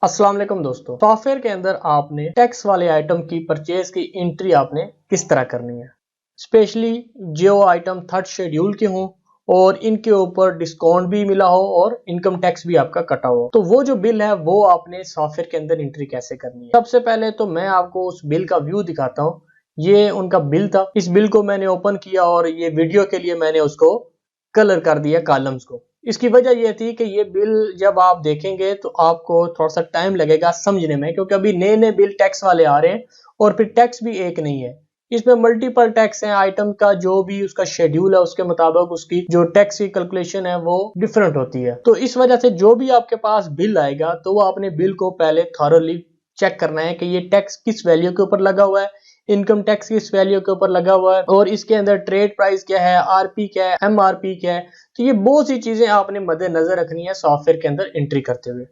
अस्सलाम वालेकुम दोस्तों। सॉफ्टवेयर के अंदर आपने टैक्स वाले आइटम की परचेज की एंट्री आपने किस तरह करनी है, स्पेशली जो आइटम थर्ड शेड्यूल के हों और इनके ऊपर डिस्काउंट भी मिला हो और इनकम टैक्स भी आपका कटा हो, तो वो जो बिल है वो आपने सॉफ्टवेयर के अंदर एंट्री कैसे करनी है। सबसे पहले तो मैं आपको उस बिल का व्यू दिखाता हूँ। ये उनका बिल था। इस बिल को मैंने ओपन किया और ये वीडियो के लिए मैंने उसको कलर कर दिया कॉलम्स को। इसकी वजह यह थी कि ये बिल जब आप देखेंगे तो आपको थोड़ा सा टाइम लगेगा समझने में, क्योंकि अभी नए नए बिल टैक्स वाले आ रहे हैं और फिर टैक्स भी एक नहीं है, इसमें मल्टीपल टैक्स हैं। आइटम का जो भी उसका शेड्यूल है उसके मुताबिक उसकी जो टैक्स की कैलकुलेशन है वो डिफरेंट होती है। तो इस वजह से जो भी आपके पास बिल आएगा तो वो आपने बिल को पहले थॉरोली चेक करना है कि ये टैक्स किस वैल्यू के ऊपर लगा हुआ है, इनकम टैक्स किस वैल्यू के ऊपर लगा हुआ है और इसके अंदर ट्रेड प्राइस क्या है, आरपी क्या है, एमआरपी क्या है। तो ये बहुत सी चीजें आपने मद्देनजर रखनी है सॉफ्टवेयर के अंदर एंट्री करते हुए।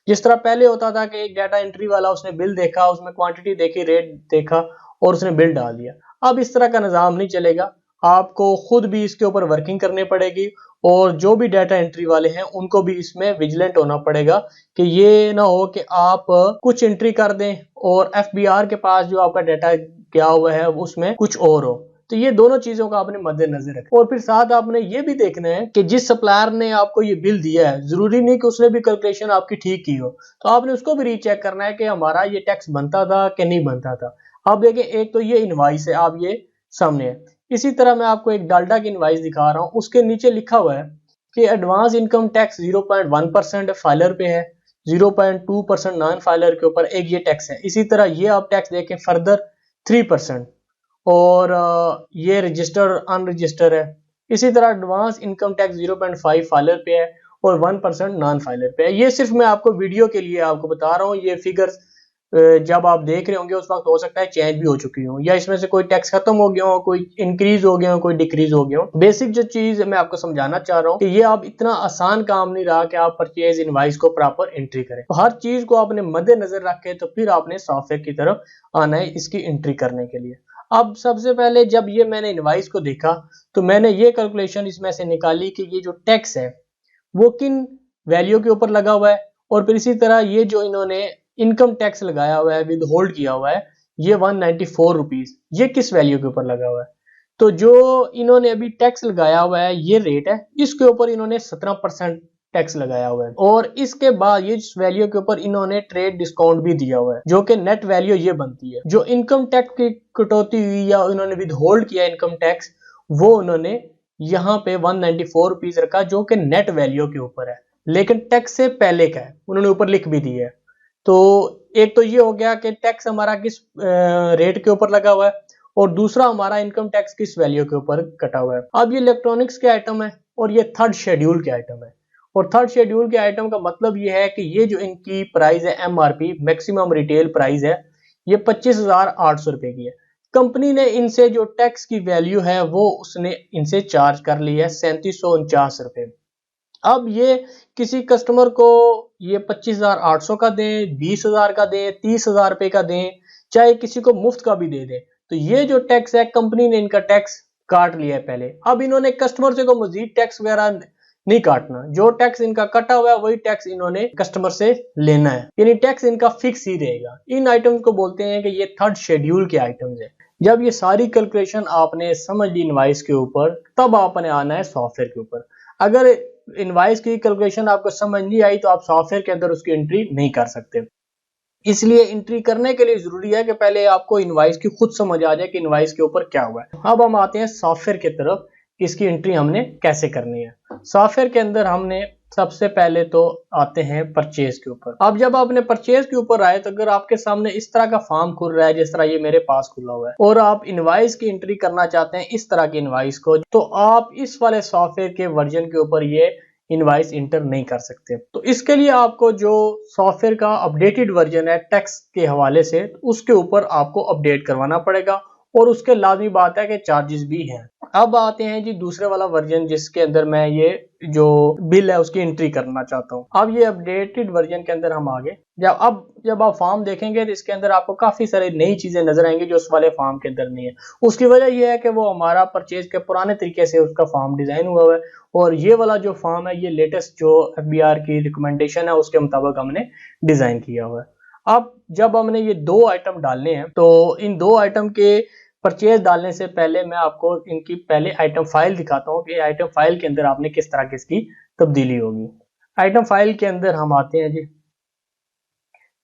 जिस तरह पहले होता था कि एक डाटा एंट्री वाला उसने बिल देखा, उसमें क्वांटिटी देखी, रेट देखा और उसने बिल डाल दिया। अब इस तरह का निजाम नहीं चलेगा, आपको खुद भी इसके ऊपर वर्किंग करनी पड़ेगी और जो भी डाटा एंट्री वाले हैं उनको भी इसमें विजिलेंट होना पड़ेगा कि ये ना हो कि आप कुछ एंट्री कर दें और एफबीआर के पास जो आपका डाटा गया हुआ है उसमें कुछ और हो। तो ये दोनों चीजों का आपने मद्देनजर रखना और फिर साथ आपने ये भी देखना है कि जिस सप्लायर ने आपको ये बिल दिया है जरूरी नहीं कि उसने भी कैलकुलेशन आपकी ठीक की हो, तो आपने उसको भी रीचेक करना है कि हमारा ये टैक्स बनता था कि नहीं बनता था। अब देखिए, एक तो ये इनवाइस है, आप ये सामने है। इसी तरह मैं आपको एक डाल्डा की इनवाइस दिखा रहा हूँ, उसके नीचे लिखा हुआ है कि एडवांस इनकम टैक्स 0.1% फाइलर पे है, 0.2% नॉन फाइलर के ऊपर एक ये टैक्स है। इसी तरह ये आप टैक्स देखें फर्दर 3% और ये रजिस्टर अनरजिस्टर है। इसी तरह एडवांस इनकम टैक्स 0.5 फाइलर पे है और 1% नॉन फाइलर पे है। ये सिर्फ मैं आपको वीडियो के लिए आपको बता रहा हूँ। ये फिगर्स जब आप देख रहे होंगे उस वक्त हो सकता है चेंज भी हो चुकी हो या इसमें से कोई टैक्स खत्म हो गया हो, कोई इंक्रीज हो गया हो, कोई डिक्रीज हो गया हो। बेसिक जो चीज मैं आपको समझाना चाह रहा हूँ कि ये अब इतना आसान काम नहीं रहा कि आप परचेज इनवाइस को प्रॉपर एंट्री करें। तो हर चीज को आपने मद्देनजर रख के तो फिर आपने सॉफ्टवेयर की तरफ आना है इसकी एंट्री करने के लिए। अब सबसे पहले जब ये मैंने इनवाइस को देखा तो मैंने ये कैलकुलेशन इसमें से निकाली कि ये जो टैक्स है वो किन वैल्यू के ऊपर लगा हुआ है और फिर इसी तरह ये जो इन्होंने इनकम टैक्स लगाया हुआ है, विद होल्ड किया हुआ है, ये 194 रुपीज, ये किस वैल्यू के ऊपर लगा हुआ है। तो जो इन्होंने अभी टैक्स लगाया हुआ है ये रेट है, इसके ऊपर इन्होंने 17% टैक्स लगाया हुआ है और इसके बाद ये वैल्यू के ऊपर इन्होंने ट्रेड डिस्काउंट भी दिया हुआ है जो कि नेट वैल्यू ये बनती है। जो इनकम टैक्स की कटौती हुई या इन्होंने विद होल्ड किया इनकम टैक्स, वो उन्होंने यहाँ पे 194 रुपीज रखा जो कि नेट वैल्यू के ऊपर है, लेकिन टैक्स से पहले का है, उन्होंने ऊपर लिख भी दिया है। तो एक तो ये हो गया कि टैक्स हमारा किस रेट के ऊपर लगा हुआ है और दूसरा हमारा इनकम टैक्स किस वैल्यू के ऊपर कटा हुआ है। अब ये इलेक्ट्रॉनिक्स के आइटम है और ये थर्ड शेड्यूल के आइटम है और थर्ड शेड्यूल के आइटम का मतलब ये है कि ये जो इनकी प्राइस है एमआरपी मैक्सिमम रिटेल प्राइस है, ये 25,800 रुपए की है। कंपनी ने इनसे जो टैक्स की वैल्यू है वो उसने इनसे चार्ज कर ली है 3749 रुपए। अब ये किसी कस्टमर को ये 25,800 का दें, 20,000 का दें, 30,000 रुपए का दें, चाहे किसी को मुफ्त का भी दे दें, तो ये जो टैक्स है कंपनी ने इनका टैक्स काट लिया है पहले। अब इन्होंने कस्टमर से को मजीद टैक्स वगैरह नहीं काटना, जो टैक्स इनका कटा हुआ है वही टैक्स इन्होंने कस्टमर से लेना है, यानी टैक्स इनका फिक्स ही रहेगा। इन आइटम्स को बोलते हैं कि ये थर्ड शेड्यूल के आइटम्स है। जब ये सारी कैलकुलेशन आपने समझ ली इनवाइस के ऊपर, तब आपने आना है सॉफ्टवेयर के ऊपर। अगर इनवाइस की कैलकुलेशन आपको समझ नहीं आई तो आप सॉफ्टवेयर के अंदर उसकी एंट्री नहीं कर सकते। इसलिए एंट्री करने के लिए जरूरी है कि पहले आपको इनवाइस की खुद समझ आ जाए कि इनवाइस के ऊपर क्या हुआ है। अब हम आते हैं सॉफ्टवेयर की तरफ, इसकी एंट्री हमने कैसे करनी है। सॉफ्टवेयर के अंदर हमने सबसे पहले तो आते हैं परचेज के ऊपर। अब जब आपने परचेज के ऊपर आए तो अगर आपके सामने इस तरह का फॉर्म खुल रहा है जिस तरह ये मेरे पास खुला हुआ है और आप इनवाइस की एंट्री करना चाहते हैं इस तरह की इनवाइस को, तो आप इस वाले सॉफ्टवेयर के वर्जन के ऊपर ये इनवाइस इंटर नहीं कर सकते। तो इसके लिए आपको जो सॉफ्टवेयर का अपडेटेड वर्जन है टैक्स के हवाले से, उसके ऊपर आपको अपडेट करवाना पड़ेगा और उसके लाजमी बात है कि चार्जेस भी हैं। अब आते हैं जी दूसरे वाला वर्जन जिसके अंदर मैं ये जो बिल है उसकी एंट्री करना चाहता हूँ। अब ये अपडेटेड वर्जन के अंदर हम आगे जब आप फॉर्म देखेंगे तो इसके अंदर आपको काफी सारी नई चीजें नजर आएंगी जो उस वाले फॉर्म के अंदर नहीं है। उसकी वजह यह है कि वो हमारा परचेज के पुराने तरीके से उसका फॉर्म डिजाइन हुआ है और ये वाला जो फॉर्म है ये लेटेस्ट जो FBR की रिकमेंडेशन है उसके मुताबिक हमने डिजाइन किया हुआ है। अब जब हमने ये 2 आइटम डालने हैं तो इन 2 आइटम के परचेज डालने से पहले मैं आपको इनकी पहले आइटम फाइल दिखाता हूँ कि आइटम फाइल के अंदर आपने किस तरह की इसकी तब्दीली होगी। आइटम फाइल के अंदर हम आते हैं जी।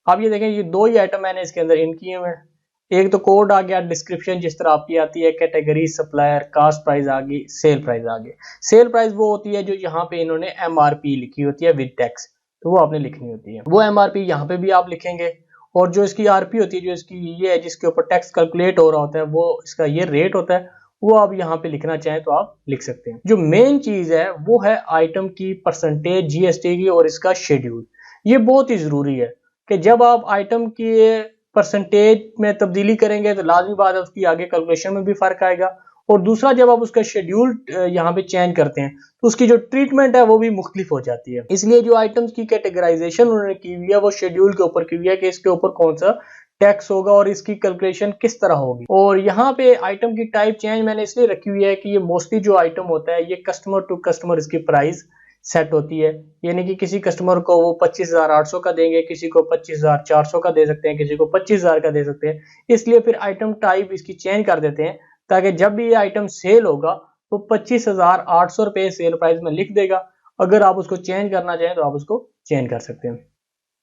आप ये देखें ये 2 ही आइटम मैंने इसके अंदर इन किए हुए हैं। एक तो कोड आ गया, डिस्क्रिप्शन जिस तरह आपकी आती है, कैटेगरी, सप्लायर, कास्ट प्राइस आ गई, सेल प्राइस आ गई। सेल प्राइस वो होती है जो यहाँ पे इन्होंने MRP लिखी होती है विद टैक्स, तो वो आपने लिखनी होती है। वो MRP यहाँ पे भी आप लिखेंगे और जो इसकी RP होती है जो इसकी ये है जिसके ऊपर टैक्स कैलकुलेट हो रहा होता है वो इसका ये रेट होता है, वो आप यहाँ पे लिखना चाहें तो आप लिख सकते हैं। जो मेन चीज है वो है आइटम की परसेंटेज GST की और इसका शेड्यूल। ये बहुत ही जरूरी है कि जब आप आइटम की परसेंटेज में तब्दीली करेंगे तो लाजमी बात है उसकी आगे कैलकुलेशन में भी फर्क आएगा और दूसरा जब आप उसका शेड्यूल यहाँ पे चेंज करते हैं तो उसकी जो ट्रीटमेंट है वो भी मुख्तलिफ हो जाती है। इसलिए जो आइटम्स की कैटेगराइजेशन उन्होंने की हुई है वो शेड्यूल के ऊपर की हुई है कि इसके ऊपर कौन सा टैक्स होगा और इसकी कैलकुलेशन किस तरह होगी। और यहाँ पे आइटम की टाइप चेंज मैंने इसलिए रखी हुई है कि ये मोस्टली जो आइटम होता है ये कस्टमर टू कस्टमर इसकी प्राइस सेट होती है, यानी कि किसी कस्टमर को वो 25,800 का देंगे, किसी को 25,400 का दे सकते हैं, किसी को 25,000 का दे सकते हैं। इसलिए फिर आइटम टाइप इसकी चेंज कर देते हैं ताकि जब भी ये आइटम सेल होगा तो 25,800 रुपए सेल प्राइस में लिख देगा। अगर आप उसको चेंज करना चाहें तो आप उसको चेंज कर सकते हैं।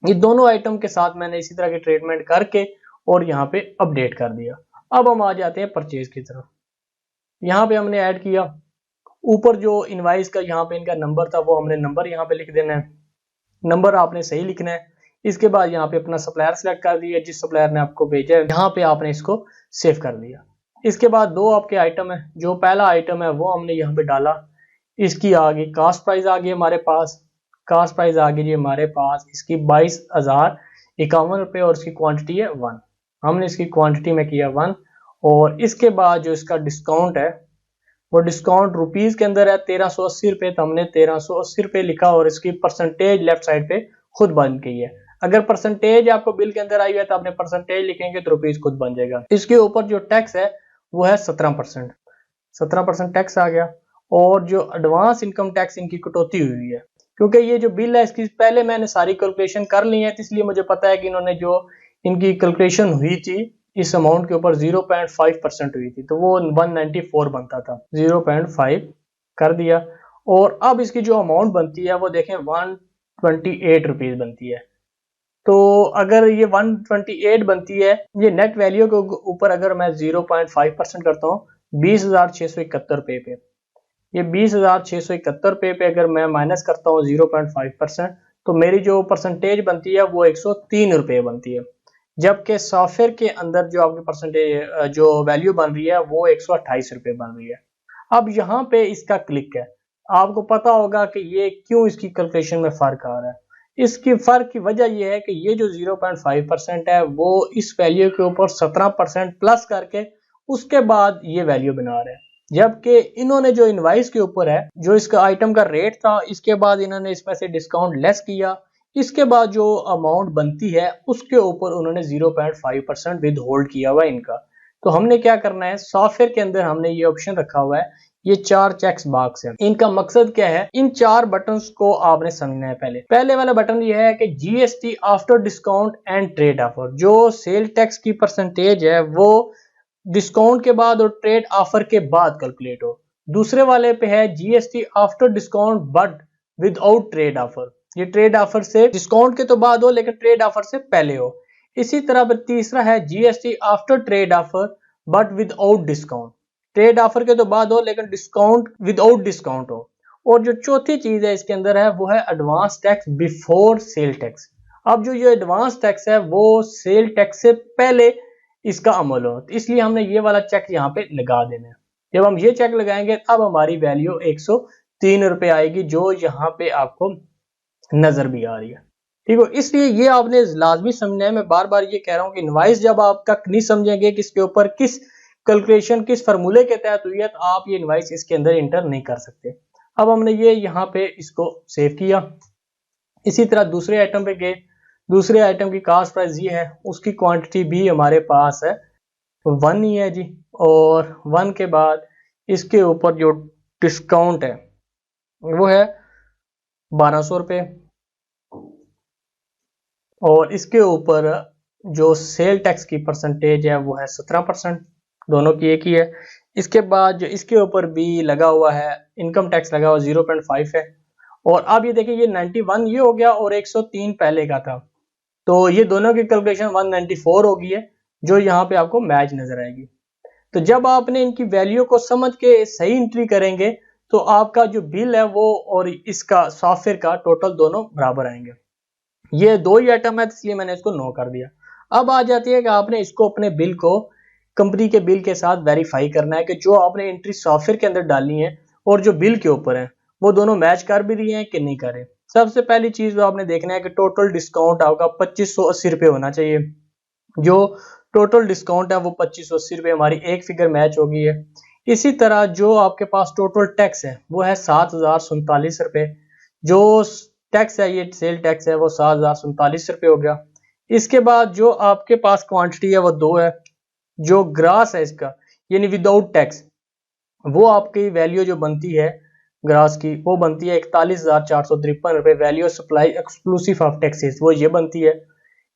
ये दोनों आइटम के साथ मैंने इसी तरह की ट्रीटमेंट करके और यहाँ पे अपडेट कर दिया। अब हम आ जाते हैं परचेज की तरफ। यहाँ पे हमने ऐड किया, ऊपर जो इनवाइस का यहाँ पे इनका नंबर था वो हमने नंबर यहाँ पे लिख देना है, नंबर आपने सही लिखना है। इसके बाद यहाँ पे अपना सप्लायर सेलेक्ट कर दिया, जिस सप्लायर ने आपको भेजा है यहाँ पे आपने इसको सेव कर दिया। इसके बाद 2 आपके आइटम है, जो पहला आइटम है वो हमने यहाँ पे डाला, इसकी आ गई कास्ट प्राइस आ गई हमारे पास, कास्ट प्राइस आ गई जी हमारे पास इसकी 22,051 रुपये और इसकी क्वांटिटी है 1। हमने इसकी क्वांटिटी में किया 1 और इसके बाद जो इसका डिस्काउंट है वो डिस्काउंट रुपीज के अंदर है 1380 रुपये, तो हमने 1380 रुपये लिखा और इसकी परसेंटेज लेफ्ट साइड पे खुद बन गई है। अगर परसेंटेज आपको बिल के अंदर आई है तो आपने परसेंटेज लिखेंगे तो रुपीज खुद बन जाएगा। इसके ऊपर जो टैक्स है वो है 17%, 17% टैक्स आ गया। और जो एडवांस इनकम टैक्स इनकी कटौती हुई है, क्योंकि ये जो बिल है इसकी पहले मैंने सारी कैलकुलेशन कर ली है, तो इसलिए मुझे पता है कि इन्होंने जो इनकी कैलकुलेशन हुई थी इस अमाउंट के ऊपर 0.5% हुई थी, तो वो 194 बनता था, 0.5 कर दिया। और अब इसकी जो अमाउंट बनती है वो देखें 128 रुपीज बनती है। तो अगर ये 128 बनती है, ये नेट वैल्यू के ऊपर अगर मैं 0.5% करता हूँ 20,671 रुपये पे, ये 20,671 रुपये पे अगर मैं माइनस करता हूँ 0.5% तो मेरी जो परसेंटेज बनती है वो 103 रुपये बनती है। जबकि सॉफ्टवेयर के अंदर जो आपकी परसेंटेज जो वैल्यू बन रही है वो 128 रुपये बन रही है। अब यहाँ पे इसका क्लिक है, आपको पता होगा कि ये क्यों इसकी कैलकुलेशन में फर्क आ रहा है। इसकी फर्क की वजह यह है कि ये जो 0.5% है वो इस वैल्यू के ऊपर 17% प्लस करके उसके बाद ये वैल्यू बना रहे हैं, जबकि इन्होंने जो इनवाइस के ऊपर है जो इसका आइटम का रेट था इसके बाद इन्होंने इसमें से डिस्काउंट लेस किया, इसके बाद जो अमाउंट बनती है उसके ऊपर उन्होंने 0.5% विद होल्ड किया हुआ इनका। तो हमने क्या करना है, सॉफ्टवेयर के अंदर हमने ये ऑप्शन रखा हुआ है, ये 4 चेक्स बॉक्स है। इनका मकसद क्या है, इन 4 बटन्स को आपने समझना है। पहले वाला बटन ये है कि GST after discount and trade offer, जो सेल टैक्स की परसेंटेज है वो डिस्काउंट के बाद और ट्रेड ऑफर के बाद कैलकुलेट हो। दूसरे वाले पे है GST after discount but without trade offer, ये ट्रेड ऑफर से डिस्काउंट के तो बाद हो लेकिन ट्रेड ऑफर से पहले हो। इसी तरह पर तीसरा है GST after trade offer but without discount, trade offer के तो बाद हो लेकिन डिस्काउंट विदाउट डिस्काउंट हो। और जो चौथी चीज है इसके अंदर है वो है advance tax before sale tax. अब जो ये एडवांस टैक्स है वो सेल टैक्स से पहले इसका अमल हो, तो इसलिए हमने ये वाला चेक यहाँ पे लगा देना है। जब हम ये चेक लगाएंगे तब हमारी वैल्यू 103 रुपये आएगी, जो यहाँ पे आपको नजर भी आ रही है। ठीक है, इसलिए ये आपने लाजमी समझना है। मैं बार बार ये कह रहा हूँ कि इनवाइस जब आप तक नहीं समझेंगे कि इसके ऊपर किस कैलकुलेशन किस फार्मूले के तहत हुई है, तो आप ये इनवाइस इसके अंदर इंटर नहीं कर सकते। अब हमने ये यहाँ पे इसको सेव किया। इसी तरह दूसरे आइटम पे गए, दूसरे आइटम की कास्ट प्राइस ये है, उसकी क्वांटिटी भी हमारे पास है 1 ही है जी। और 1 के बाद इसके ऊपर जो डिस्काउंट है वो है 1200 रुपये, और इसके ऊपर जो सेल टैक्स की परसेंटेज है वो है 17%, दोनों की एक ही है। इसके बाद जो इसके ऊपर भी लगा हुआ है इनकम टैक्स लगा हुआ 0.5 है। और अब ये देखिए ये 91 ये हो गया और 103 पहले का था, तो ये दोनों की कैलकुलेशन 194 हो गई है, जो यहाँ पे आपको मैच नजर आएगी। तो जब आपने इनकी वैल्यू को समझ के सही एंट्री करेंगे तो आपका जो बिल है वो और इसका सॉफ्टवेयर का टोटल दोनों बराबर आएंगे। ये दो ही आइटम है इसलिए मैंने इसको नो कर दिया। अब आ जाती है कि आपने इसको अपने बिल को कंपनी के बिल के साथ वेरीफाई करना है कि जो आपने एंट्री सॉफ्टवेयर के अंदर डालनी है और जो बिल के ऊपर है वो दोनों मैच कर भी रही हैं कि नहीं कर रहे। सबसे पहली चीज आपने देखना है कि टोटल डिस्काउंट आपका 2580 रुपये होना चाहिए। जो टोटल डिस्काउंट है वो 2580 रुपये, हमारी एक फिगर मैच हो गई है। इसी तरह जो आपके पास टोटल टैक्स है वो है 7047 रुपये। जो टैक्स है ये सेल टैक्स है वो 7047 रुपये हो गया। इसके बाद जो आपके पास क्वांटिटी है वो 2 है। जो ग्रास है इसका यानी विदाउट टैक्स वो आपकी वैल्यू जो बनती है ग्रास की वो बनती है 41,453 रुपये। Value supply exclusive of taxes वो ये बनती है।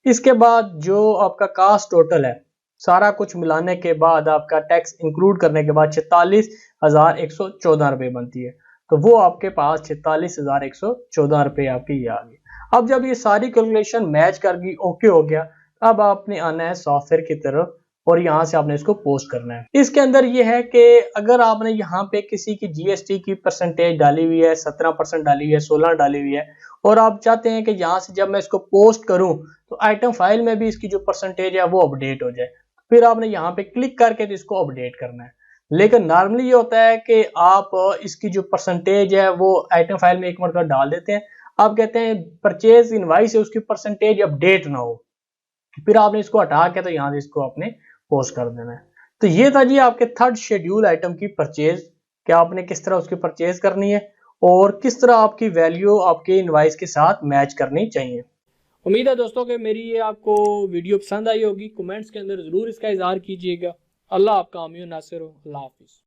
इसके बाद जो आपका कास्ट टोटल है सारा कुछ मिलाने के बाद आपका टैक्स इंक्लूड करने के बाद 46,114 रुपये बनती है। तो वो आपके पास 46,114 रुपये आपकी ये आ गई। अब जब ये सारी कैलकुलेशन मैच कर गई, ओके हो गया, अब आपने आना है सॉफ्टवेयर की तरफ और यहाँ से आपने इसको पोस्ट करना है। इसके अंदर ये है कि अगर आपने यहाँ पे किसी की जीएसटी की परसेंटेज डाली हुई है 17% डाली हुई है 16 डाली हुई है और आप चाहते हैं कि यहाँ से जब मैं इसको पोस्ट करूं तो आइटम फाइल में भी इसकी जो परसेंटेज है वो अपडेट हो जाए, फिर आपने यहाँ पे क्लिक करके तो इसको अपडेट करना है। लेकिन नॉर्मली ये होता है कि आप इसकी जो परसेंटेज है वो आइटम फाइल में एक मरतबा डाल देते हैं, आप कहते हैं परचेज इनवाइस है उसकी परसेंटेज अपडेट ना हो, फिर आपने इसको हटा के तो यहाँ से इसको आपने पोस्ट कर देना है। तो ये था जी आपके थर्ड शेड्यूल आइटम की परचेज, क्या आपने किस तरह उसकी परचेज करनी है और किस तरह आपकी वैल्यू आपके इनवाइस के साथ मैच करनी चाहिए। उम्मीद है दोस्तों कि मेरी ये आपको वीडियो पसंद आई होगी। कमेंट्स के अंदर जरूर इसका इजहार कीजिएगा। अल्लाह आपका आमीन नासिर हो। अल्लाह हाफिज।